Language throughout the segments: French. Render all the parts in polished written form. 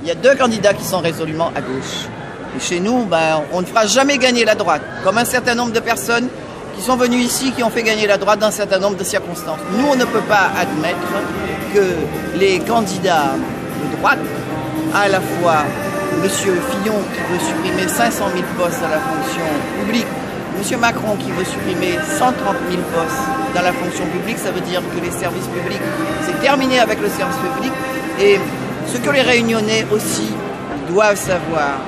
il y a deux candidats qui sont résolument à gauche. Et chez nous, on ne fera jamais gagner la droite, comme un certain nombre de personnes qui sont venues ici, qui ont fait gagner la droite dans un certain nombre de circonstances. Nous, on ne peut pas admettre que les candidats de droite, à la fois M. Fillon qui veut supprimer 500 000 postes dans la fonction publique, M. Macron qui veut supprimer 130 000 postes dans la fonction publique, ça veut dire que les services publics, c'est terminé avec le service public. Et ce que les Réunionnais aussi doivent savoir,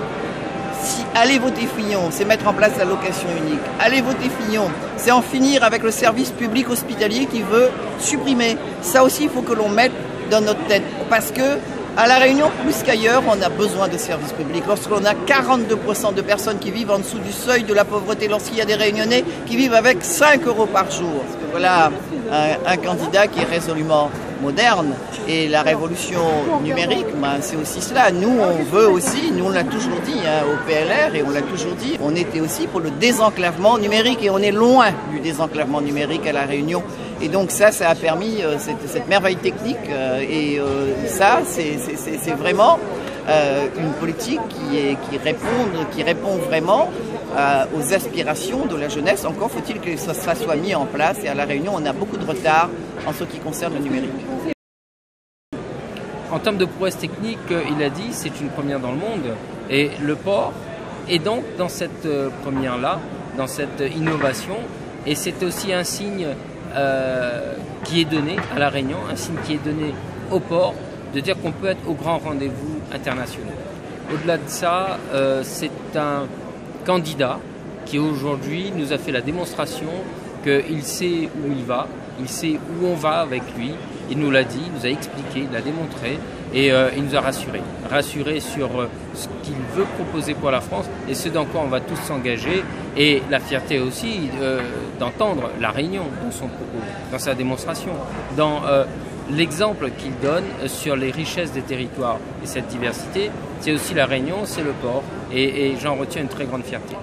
si aller voter Fillon, c'est mettre en place la location unique. Aller voter Fillon, c'est en finir avec le service public hospitalier qui veut supprimer. Ça aussi, il faut que l'on mette dans notre tête. Parce que à La Réunion, plus qu'ailleurs, on a besoin de services publics. Lorsqu'on a 42% de personnes qui vivent en dessous du seuil de la pauvreté, lorsqu'il y a des Réunionnais qui vivent avec 5 € par jour. Voilà un candidat qui est résolument moderne. Et la révolution numérique, c'est aussi cela. Nous, on veut aussi, nous on l'a toujours dit au PLR et on l'a toujours dit, on était aussi pour le désenclavement numérique et on est loin du désenclavement numérique à La Réunion. Et donc ça a permis cette merveille technique et ça, c'est vraiment une politique qui répond vraiment aux aspirations de la jeunesse. Encore faut-il que ça soit mis en place et à La Réunion, on a beaucoup de retard en ce qui concerne le numérique. En termes de prouesse technique, il a dit, c'est une première dans le monde. Et le port est donc dans cette première-là, dans cette innovation. Et c'est aussi un signe qui est donné à La Réunion, un signe qui est donné au port, de dire qu'on peut être au grand rendez-vous international. Au-delà de ça, c'est un candidat qui aujourd'hui nous a fait la démonstration qu'il sait où il va, il sait où on va avec lui. Il nous l'a dit, il nous a expliqué, il l'a démontré et il nous a rassurés sur ce qu'il veut proposer pour la France et ce dans quoi on va tous s'engager et la fierté aussi d'entendre La Réunion dans son propos, dans sa démonstration, dans l'exemple qu'il donne sur les richesses des territoires et cette diversité. C'est aussi La Réunion, c'est le port et j'en retiens une très grande fierté.